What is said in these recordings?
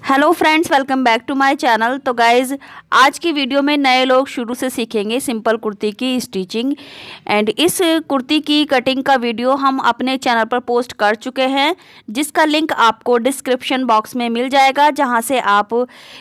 Hello friends, welcome back to my channel. तो guys, आज की वीडियो में नए लोग शुरू से सीखेंगे सिंपल कुर्ती की स्टिचिंग। एंड इस कुर्ती की कटिंग का वीडियो हम अपने चैनल पर पोस्ट कर चुके हैं, जिसका लिंक आपको डिस्क्रिप्शन बॉक्स में मिल जाएगा, जहां से आप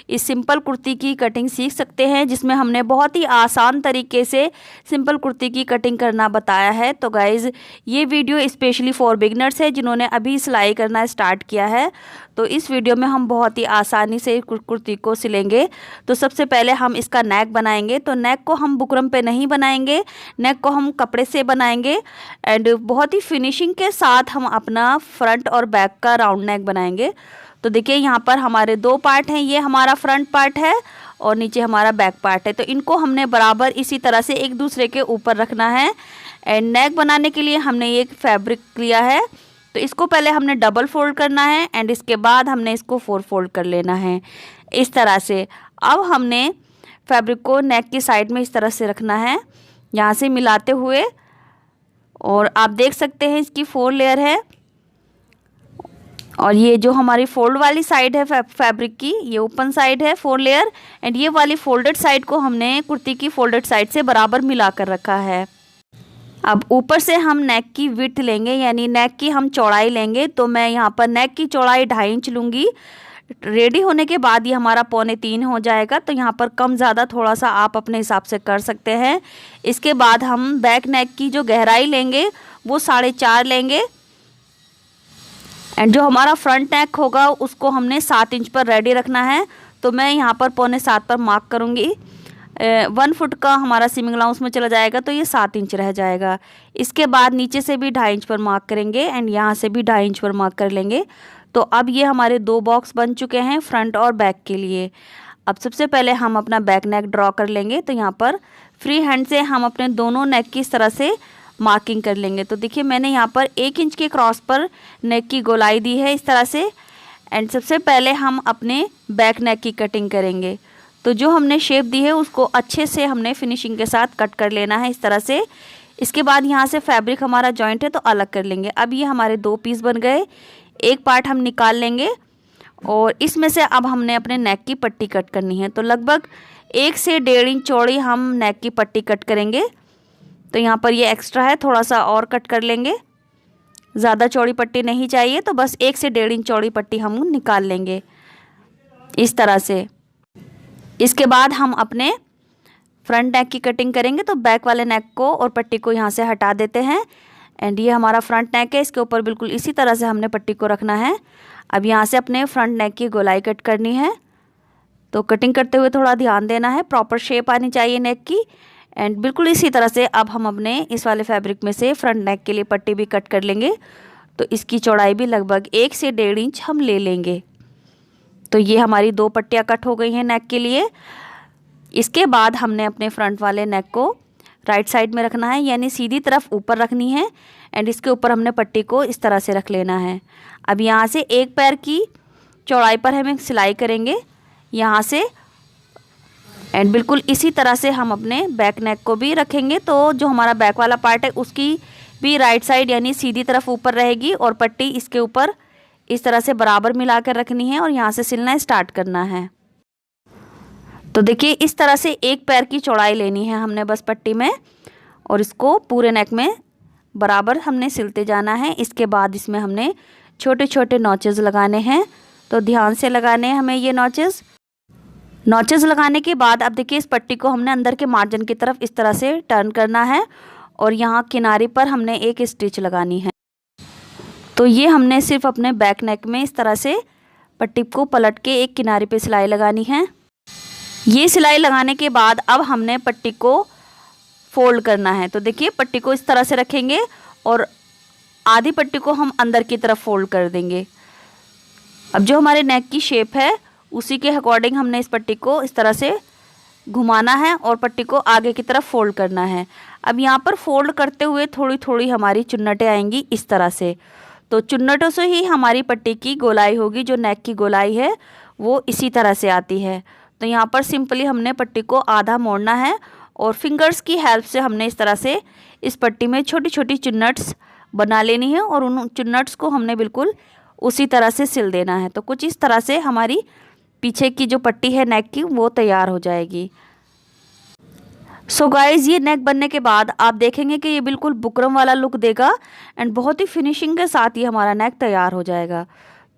इस सिंपल कुर्ती की कटिंग सीख सकते हैं, जिसमें हमने बहुत ही आसान तरीके से सिंपल कुर्ती की कटिंग करना बताया है। तो गाइज़, ये वीडियो स्पेशली फॉर बिगनर्स है, जिन्होंने अभी सिलाई करना स्टार्ट किया है। तो इस वीडियो में हम बहुत ही आसानी से कुर्ती को सिलेंगे। तो सबसे पहले हम इसका नेक बनाएंगे। तो नेक को हम बुकरम पे नहीं बनाएंगे, नेक को हम कपड़े से बनाएंगे। एंड बहुत ही फिनिशिंग के साथ हम अपना फ्रंट और बैक का राउंड नेक बनाएंगे। तो देखिए, यहाँ पर हमारे दो पार्ट हैं, ये हमारा फ्रंट पार्ट है और नीचे हमारा बैक पार्ट है। तो इनको हमने बराबर इसी तरह से एक दूसरे के ऊपर रखना है। एंड नेक बनाने के लिए हमने ये फैब्रिक लिया है, तो इसको पहले हमने डबल फोल्ड करना है एंड इसके बाद हमने इसको 4 फोल्ड कर लेना है इस तरह से। अब हमने फैब्रिक को नेक की साइड में इस तरह से रखना है, यहाँ से मिलाते हुए। और आप देख सकते हैं इसकी 4 लेयर है, और ये जो हमारी फोल्ड वाली साइड है फैब्रिक की, ये ओपन साइड है 4 लेयर। एंड ये वाली फोल्डेड साइड को हमने कुर्ती की फोल्डेड साइड से बराबर मिला कर रखा है। अब ऊपर से हम नेक की विड्थ लेंगे, यानी नेक की हम चौड़ाई लेंगे। तो मैं यहाँ पर नेक की चौड़ाई 2.5 इंच लूँगी। रेडी होने के बाद ये हमारा 2.25 हो जाएगा। तो यहाँ पर कम ज़्यादा थोड़ा सा आप अपने हिसाब से कर सकते हैं। इसके बाद हम बैक नेक की जो गहराई लेंगे वो 4.5 लेंगे। एंड जो हमारा फ्रंट नेक होगा उसको हमने 7 इंच पर रेडी रखना है। तो मैं यहाँ पर 6.25 पर मार्क करूँगी। 1 फुट का हमारा सीमिंग अलाउंस में चला जाएगा, तो ये 7 इंच रह जाएगा। इसके बाद नीचे से भी 2.5 इंच पर मार्क करेंगे एंड यहाँ से भी 2.5 इंच पर मार्क कर लेंगे। तो अब ये हमारे 2 बॉक्स बन चुके हैं फ्रंट और बैक के लिए। अब सबसे पहले हम अपना बैक नेक ड्रॉ कर लेंगे। तो यहाँ पर फ्री हैंड से हम अपने दोनों नेक की इस तरह से मार्किंग कर लेंगे। तो देखिए, मैंने यहाँ पर 1 इंच के क्रॉस पर नेक की गोलाई दी है इस तरह से। एंड सबसे पहले हम अपने बैक नेक की कटिंग करेंगे। तो जो हमने शेप दी है उसको अच्छे से हमने फिनिशिंग के साथ कट कर लेना है इस तरह से। इसके बाद यहाँ से फैब्रिक हमारा जॉइंट है तो अलग कर लेंगे। अब ये हमारे 2 पीस बन गए, एक पार्ट हम निकाल लेंगे और इसमें से अब हमने अपने नेक की पट्टी कट करनी है। तो लगभग 1 से 1.5 इंच चौड़ी हम नेक की पट्टी कट करेंगे। तो यहाँ पर ये एक्स्ट्रा है, थोड़ा सा और कट कर लेंगे। ज़्यादा चौड़ी पट्टी नहीं चाहिए, तो बस 1 से 1.5 इंच चौड़ी पट्टी हम निकाल लेंगे इस तरह से। इसके बाद हम अपने फ्रंट नेक की कटिंग करेंगे। तो बैक वाले नेक को और पट्टी को यहाँ से हटा देते हैं। एंड ये हमारा फ्रंट नेक है, इसके ऊपर बिल्कुल इसी तरह से हमने पट्टी को रखना है। अब यहाँ से अपने फ्रंट नेक की गोलाई कट करनी है। तो कटिंग करते हुए थोड़ा ध्यान देना है, प्रॉपर शेप आनी चाहिए नेक की। एंड बिल्कुल इसी तरह से अब हम अपने इस वाले फैब्रिक में से फ्रंट नेक के लिए पट्टी भी कट कर लेंगे। तो इसकी चौड़ाई भी लगभग 1 से 1.5 इंच हम ले लेंगे। तो ये हमारी 2 पट्टियाँ कट हो गई हैं नेक के लिए। इसके बाद हमने अपने फ्रंट वाले नेक को राइट साइड में रखना है, यानी सीधी तरफ ऊपर रखनी है। एंड इसके ऊपर हमने पट्टी को इस तरह से रख लेना है। अब यहाँ से एक पैर की चौड़ाई पर हम एक सिलाई करेंगे यहाँ से। एंड बिल्कुल इसी तरह से हम अपने बैक नेक को भी रखेंगे। तो जो हमारा बैक वाला पार्ट है उसकी भी राइट साइड यानी सीधी तरफ ऊपर रहेगी और पट्टी इसके ऊपर इस तरह से बराबर मिला कर रखनी है और यहाँ से सिलना स्टार्ट करना है। तो देखिए, इस तरह से एक पैर की चौड़ाई लेनी है हमने बस पट्टी में, और इसको पूरे नेक में बराबर हमने सिलते जाना है। इसके बाद इसमें हमने छोटे छोटे नॉचेस लगाने हैं। तो ध्यान से लगाने हैं हमें ये नॉचेस लगाने के बाद अब देखिए, इस पट्टी को हमने अंदर के मार्जिन की तरफ इस तरह से टर्न करना है और यहाँ किनारे पर हमने एक स्टिच लगानी है। तो ये हमने सिर्फ अपने बैक नेक में इस तरह से पट्टी को पलट के एक किनारे पे सिलाई लगानी है। ये सिलाई लगाने के बाद अब हमने पट्टी को फोल्ड करना है। तो देखिए, पट्टी को इस तरह से रखेंगे और आधी पट्टी को हम अंदर की तरफ फोल्ड कर देंगे। अब जो हमारे नेक की शेप है उसी के अकॉर्डिंग हमने इस पट्टी को इस तरह से घुमाना है और पट्टी को आगे की तरफ फोल्ड करना है। अब यहाँ पर फोल्ड करते हुए थोड़ी थोड़ी हमारी चुन्नटें आएंगी इस तरह से। तो चुन्नटों से ही हमारी पट्टी की गोलाई होगी, जो नेक की गोलाई है वो इसी तरह से आती है। तो यहाँ पर सिंपली हमने पट्टी को आधा मोड़ना है और फिंगर्स की हेल्प से हमने इस तरह से इस पट्टी में छोटी छोटी चुन्नट्स बना लेनी है और उन चुन्नट्स को हमने बिल्कुल उसी तरह से सिल देना है। तो कुछ इस तरह से हमारी पीछे की जो पट्टी है नेक की वो तैयार हो जाएगी। सो गाइज़, ये नेक बनने के बाद आप देखेंगे कि ये बिल्कुल बुकरम वाला लुक देगा एंड बहुत ही फिनिशिंग के साथ ये हमारा नेक तैयार हो जाएगा।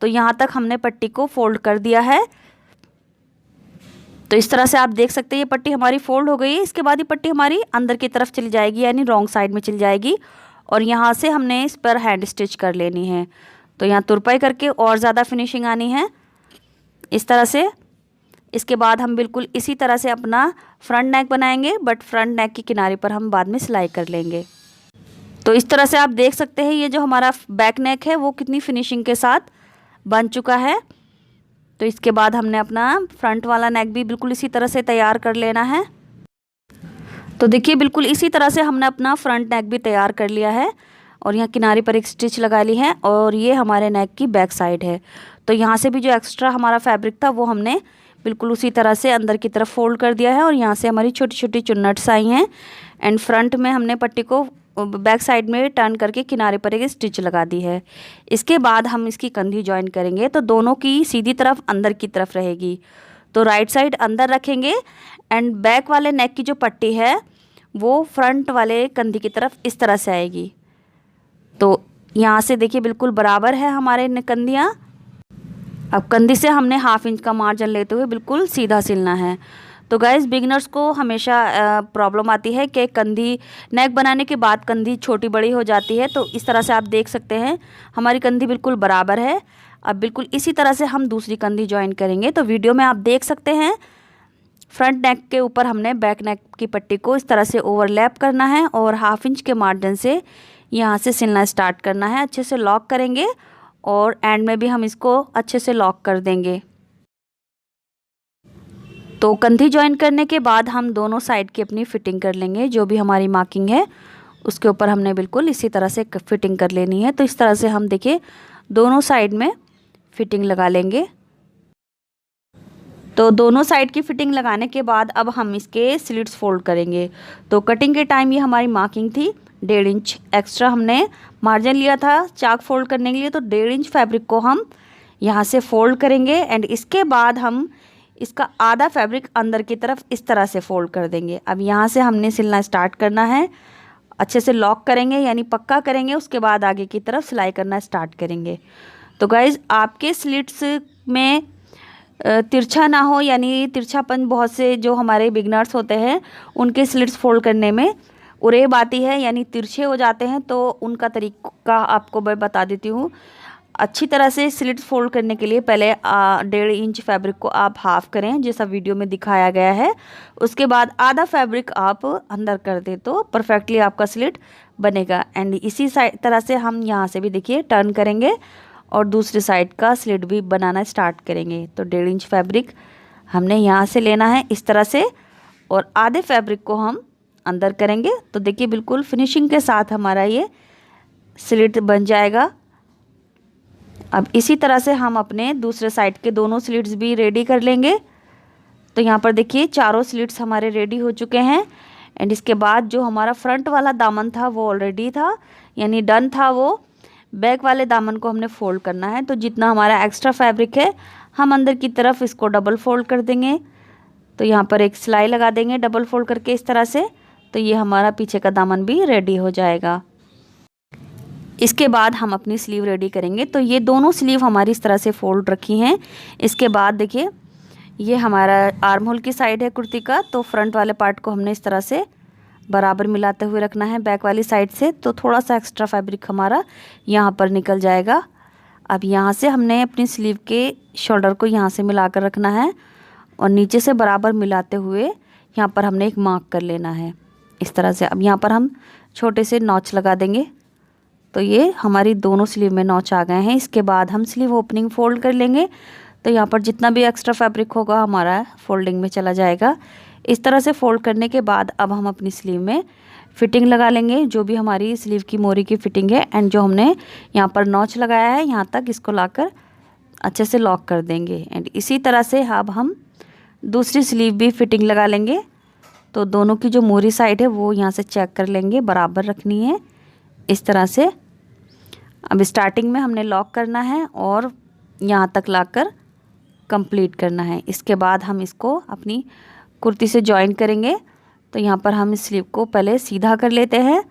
तो यहाँ तक हमने पट्टी को फोल्ड कर दिया है। तो इस तरह से आप देख सकते हैं ये पट्टी हमारी फोल्ड हो गई है। इसके बाद ये पट्टी हमारी अंदर की तरफ चली जाएगी, यानी रॉन्ग साइड में चली जाएगी और यहाँ से हमने इस पर हैंड स्टिच कर लेनी है। तो यहाँ तुरपाई करके और ज़्यादा फिनिशिंग आनी है इस तरह से। इसके बाद हम बिल्कुल इसी तरह से अपना फ्रंट नेक बनाएंगे, बट फ्रंट नेक की किनारे पर हम बाद में सिलाई कर लेंगे। तो इस तरह से आप देख सकते हैं ये जो हमारा बैक नेक है वो कितनी फिनिशिंग के साथ बन चुका है। तो इसके बाद हमने अपना फ्रंट वाला नेक भी बिल्कुल इसी तरह से तैयार कर लेना है। तो देखिए बिल्कुल इसी तरह से हमने अपना फ्रंट नेक भी तैयार कर लिया है और यहाँ किनारे पर एक स्टिच लगा ली है और ये हमारे नेक की बैक साइड है। तो यहाँ से भी जो एक्स्ट्रा हमारा फैब्रिक था वो हमने बिल्कुल उसी तरह से अंदर की तरफ फोल्ड कर दिया है और यहाँ से हमारी छोटी छोटी चुन्नट्स आई हैं एंड फ्रंट में हमने पट्टी को बैक साइड में टर्न करके किनारे पर एक स्टिच लगा दी है। इसके बाद हम इसकी कंधी ज्वाइन करेंगे। तो दोनों की सीधी तरफ अंदर की तरफ रहेगी। तो राइट साइड अंदर रखेंगे एंड बैक वाले नेक की जो पट्टी है वो फ्रंट वाले कंधी की तरफ इस तरह से आएगी। तो यहाँ से देखिए बिल्कुल बराबर है हमारे कंधियाँ। अब कंधी से हमने 1/2 इंच का मार्जिन लेते हुए बिल्कुल सीधा सिलना है। तो गाइज़, बिगिनर्स को हमेशा प्रॉब्लम आती है कि कंधी नेक बनाने के बाद कंधी छोटी बड़ी हो जाती है। तो इस तरह से आप देख सकते हैं हमारी कंधी बिल्कुल बराबर है। अब बिल्कुल इसी तरह से हम दूसरी कंधी ज्वाइन करेंगे। तो वीडियो में आप देख सकते हैं फ्रंट नेक के ऊपर हमने बैक नेक की पट्टी को इस तरह से ओवरलैप करना है और 1/2 इंच के मार्जिन से यहाँ से सिलना स्टार्ट करना है। अच्छे से लॉक करेंगे और एंड में भी हम इसको अच्छे से लॉक कर देंगे। तो कंधी ज्वाइन करने के बाद हम दोनों साइड की अपनी फ़िटिंग कर लेंगे। जो भी हमारी मार्किंग है उसके ऊपर हमने बिल्कुल इसी तरह से फ़िटिंग कर लेनी है। तो इस तरह से हम देखिए दोनों साइड में फ़िटिंग लगा लेंगे। तो दोनों साइड की फ़िटिंग लगाने के बाद अब हम इसके स्लिट्स फोल्ड करेंगे। तो कटिंग के टाइम ये हमारी मार्किंग थी 1.5 इंच एक्स्ट्रा हमने मार्जिन लिया था चाक फोल्ड करने के लिए। तो 1.5 इंच फैब्रिक को हम यहाँ से फोल्ड करेंगे एंड इसके बाद हम इसका आधा फैब्रिक अंदर की तरफ इस तरह से फोल्ड कर देंगे। अब यहाँ से हमने सिलना स्टार्ट करना है। अच्छे से लॉक करेंगे यानी पक्का करेंगे, उसके बाद आगे की तरफ सिलाई करना स्टार्ट करेंगे। तो गाइज़, आपके स्लिट्स में तिरछा ना हो, यानी तिरछापन बहुत से जो हमारे बिगनर्स होते हैं उनके स्लिट्स फोल्ड करने में उरेब आती है, यानी तिरछे हो जाते हैं। तो उनका तरीका आपको मैं बता देती हूँ। अच्छी तरह से स्लिट्स फोल्ड करने के लिए पहले 1.5 इंच फैब्रिक को आप हाफ़ करें जैसा वीडियो में दिखाया गया है। उसके बाद आधा फैब्रिक आप अंदर कर दें तो परफेक्टली आपका स्लिट बनेगा। एंड इसी तरह से हम यहाँ से भी देखिए टर्न करेंगे और दूसरी साइड का स्लिट भी बनाना स्टार्ट करेंगे। तो 1.5 इंच फैब्रिक हमने यहाँ से लेना है इस तरह से और आधे फैब्रिक को हम अंदर करेंगे। तो देखिए बिल्कुल फिनिशिंग के साथ हमारा ये स्लिट बन जाएगा। अब इसी तरह से हम अपने दूसरे साइड के दोनों स्लिट्स भी रेडी कर लेंगे। तो यहाँ पर देखिए चारों स्लिट्स हमारे रेडी हो चुके हैं एंड इसके बाद जो हमारा फ्रंट वाला दामन था वो ऑलरेडी था, यानी डन था। वो बैक वाले दामन को हमने फोल्ड करना है। तो जितना हमारा एक्स्ट्रा फैब्रिक है हम अंदर की तरफ इसको डबल फोल्ड कर देंगे। तो यहाँ पर एक सिलाई लगा देंगे डबल फोल्ड करके इस तरह से। तो ये हमारा पीछे का दामन भी रेडी हो जाएगा। इसके बाद हम अपनी स्लीव रेडी करेंगे। तो ये दोनों स्लीव हमारी इस तरह से फोल्ड रखी हैं। इसके बाद देखिए ये हमारा आर्म होल की साइड है कुर्ती का। तो फ्रंट वाले पार्ट को हमने इस तरह से बराबर मिलाते हुए रखना है बैक वाली साइड से। तो थोड़ा सा एक्स्ट्रा फैब्रिक हमारा यहाँ पर निकल जाएगा। अब यहाँ से हमने अपनी स्लीव के शोल्डर को यहाँ से मिला कर रखना है और नीचे से बराबर मिलाते हुए यहाँ पर हमने एक मार्क कर लेना है इस तरह से। अब यहाँ पर हम छोटे से नॉच लगा देंगे। तो ये हमारी दोनों स्लीव में नॉच आ गए हैं। इसके बाद हम स्लीव ओपनिंग फोल्ड कर लेंगे। तो यहाँ पर जितना भी एक्स्ट्रा फैब्रिक होगा हमारा फोल्डिंग में चला जाएगा। इस तरह से फोल्ड करने के बाद अब हम अपनी स्लीव में फ़िटिंग लगा लेंगे, जो भी हमारी स्लीव की मोरी की फ़िटिंग है। एंड जो हमने यहाँ पर नॉच लगाया है यहाँ तक इसको लाकर अच्छे से लॉक कर देंगे। एंड इसी तरह से अब हम दूसरी स्लीव भी फ़िटिंग लगा लेंगे। तो दोनों की जो मोरी साइड है वो यहाँ से चेक कर लेंगे, बराबर रखनी है इस तरह से। अब स्टार्टिंग में हमने लॉक करना है और यहाँ तक लाकर कंप्लीट करना है। इसके बाद हम इसको अपनी कुर्ती से जॉइन करेंगे। तो यहाँ पर हम स्लीव को पहले सीधा कर लेते हैं।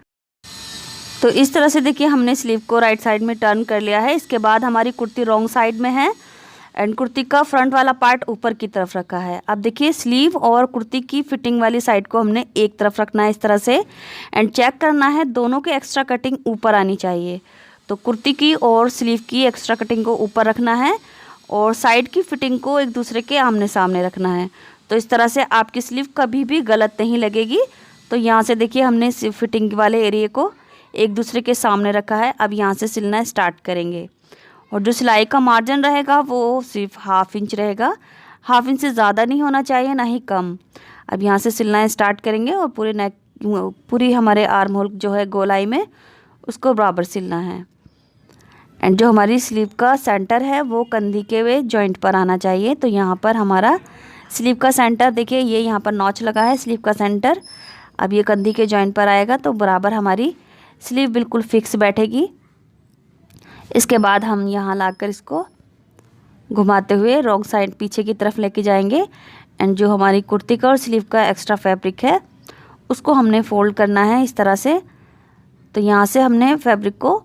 तो इस तरह से देखिए हमने स्लीव को राइट साइड में टर्न कर लिया है। इसके बाद हमारी कुर्ती रॉन्ग साइड में है एंड कुर्ती का फ्रंट वाला पार्ट ऊपर की तरफ रखा है। अब देखिए स्लीव और कुर्ती की फिटिंग वाली साइड को हमने एक तरफ रखना है इस तरह से एंड चेक करना है दोनों की एक्स्ट्रा कटिंग ऊपर आनी चाहिए। तो कुर्ती की और स्लीव की एक्स्ट्रा कटिंग को ऊपर रखना है और साइड की फिटिंग को एक दूसरे के आमने सामने रखना है। तो इस तरह से आपकी स्लीव कभी भी गलत नहीं लगेगी। तो यहाँ से देखिए हमने फिटिंग वाले एरिया को एक दूसरे के सामने रखा है। अब यहाँ से सिलना स्टार्ट करेंगे और जो सिलाई का मार्जिन रहेगा वो सिर्फ 1/2 इंच रहेगा। 1/2 इंच से ज़्यादा नहीं होना चाहिए, ना ही कम। अब यहाँ से सिलना स्टार्ट करेंगे और पूरी हमारे आर्म होल जो है गोलाई में उसको बराबर सिलना है। एंड जो हमारी स्लीव का सेंटर है वो कंधी के वे जॉइंट पर आना चाहिए। तो यहाँ पर हमारा स्लीव का सेंटर देखिए, ये यहाँ पर नॉच लगा है स्लीव का सेंटर। अब ये कंधी के जॉइंट पर आएगा तो बराबर हमारी स्लीव बिल्कुल फिक्स बैठेगी। इसके बाद हम यहाँ लाकर इसको घुमाते हुए रॉन्ग साइड पीछे की तरफ लेके जाएंगे एंड जो हमारी कुर्ती का और स्लीव का एक्स्ट्रा फैब्रिक है उसको हमने फोल्ड करना है इस तरह से। तो यहाँ से हमने फैब्रिक को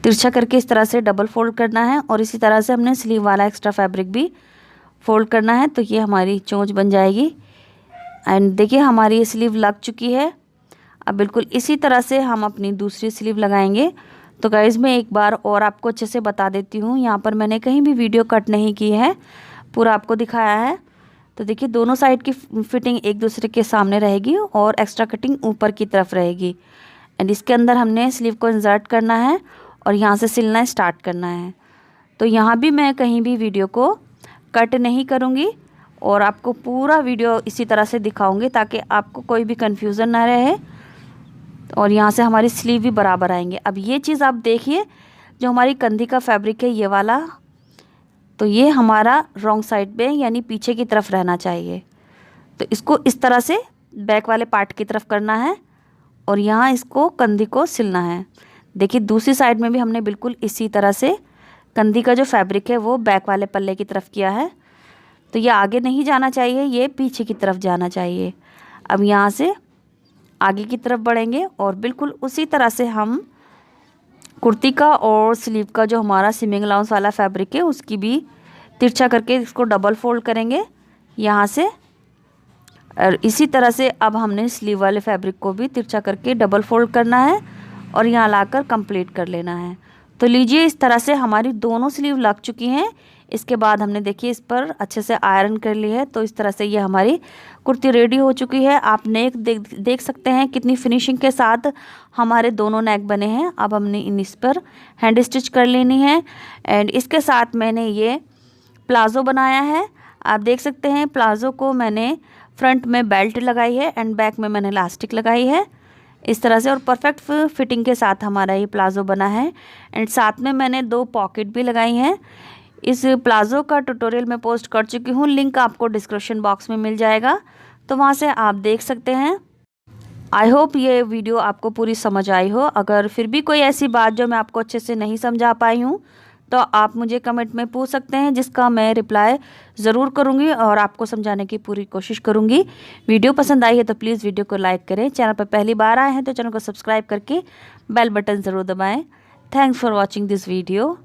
तिरछा करके इस तरह से डबल फोल्ड करना है और इसी तरह से हमने स्लीव वाला एक्स्ट्रा फैब्रिक भी फोल्ड करना है। तो ये हमारी चोंच बन जाएगी एंड देखिए हमारी स्लीव लग चुकी है। अब बिल्कुल इसी तरह से हम अपनी दूसरी स्लीव लगाएंगे। तो गाइज़ मैं एक बार और आपको अच्छे से बता देती हूँ, यहाँ पर मैंने कहीं भी वीडियो कट नहीं की है, पूरा आपको दिखाया है। तो देखिए दोनों साइड की फिटिंग एक दूसरे के सामने रहेगी और एक्स्ट्रा कटिंग ऊपर की तरफ रहेगी एंड इसके अंदर हमने स्लीव को इंसर्ट करना है और यहाँ से सिलना स्टार्ट करना है। तो यहाँ भी मैं कहीं भी वीडियो को कट नहीं करूँगी और आपको पूरा वीडियो इसी तरह से दिखाऊँगी ताकि आपको कोई भी कन्फ्यूज़न ना रहे और यहाँ से हमारी स्लीव भी बराबर आएंगे। अब ये चीज़ आप देखिए, जो हमारी कंधी का फैब्रिक है ये वाला, तो ये हमारा रॉन्ग साइड पे यानी पीछे की तरफ रहना चाहिए। तो इसको इस तरह से बैक वाले पार्ट की तरफ करना है और यहाँ इसको कंधी को सिलना है। देखिए दूसरी साइड में भी हमने बिल्कुल इसी तरह से कंधी का जो फैब्रिक है वो बैक वाले पल्ले की तरफ किया है। तो ये आगे नहीं जाना चाहिए, ये पीछे की तरफ जाना चाहिए। अब यहाँ से आगे की तरफ बढ़ेंगे और बिल्कुल उसी तरह से हम कुर्ती का और स्लीव का जो हमारा सीमिंग अलाउंस वाला फैब्रिक है उसकी भी तिरछा करके इसको डबल फोल्ड करेंगे यहाँ से। और इसी तरह से अब हमने स्लीव वाले फैब्रिक को भी तिरछा करके डबल फोल्ड करना है और यहाँ लाकर कंप्लीट कर लेना है। तो लीजिए इस तरह से हमारी दोनों स्लीव लग चुकी हैं। इसके बाद हमने देखिए इस पर अच्छे से आयरन कर ली है। तो इस तरह से ये हमारी कुर्ती रेडी हो चुकी है। आप नेक देख सकते हैं कितनी फिनिशिंग के साथ हमारे दोनों नेक बने हैं। अब हमने इस पर हैंड स्टिच कर लेनी है एंड इसके साथ मैंने ये प्लाज़ो बनाया है। आप देख सकते हैं प्लाज़ो को मैंने फ्रंट में बेल्ट लगाई है एंड बैक में मैंने इलास्टिक लगाई है इस तरह से और परफेक्ट फिटिंग के साथ हमारा ये प्लाज़ो बना है एंड साथ में मैंने 2 पॉकेट भी लगाई हैं। इस प्लाज़ो का ट्यूटोरियल मैं पोस्ट कर चुकी हूँ, लिंक आपको डिस्क्रिप्शन बॉक्स में मिल जाएगा, तो वहाँ से आप देख सकते हैं। आई होप ये वीडियो आपको पूरी समझ आई हो। अगर फिर भी कोई ऐसी बात जो मैं आपको अच्छे से नहीं समझा पाई हूँ तो आप मुझे कमेंट में पूछ सकते हैं, जिसका मैं रिप्लाई ज़रूर करूँगी और आपको समझाने की पूरी कोशिश करूँगी। वीडियो पसंद आई है तो प्लीज़ वीडियो को लाइक करें। चैनल पर पहली बार आए हैं तो चैनल को सब्सक्राइब करके बेल बटन ज़रूर दबाएँ। Thanks for watching this video.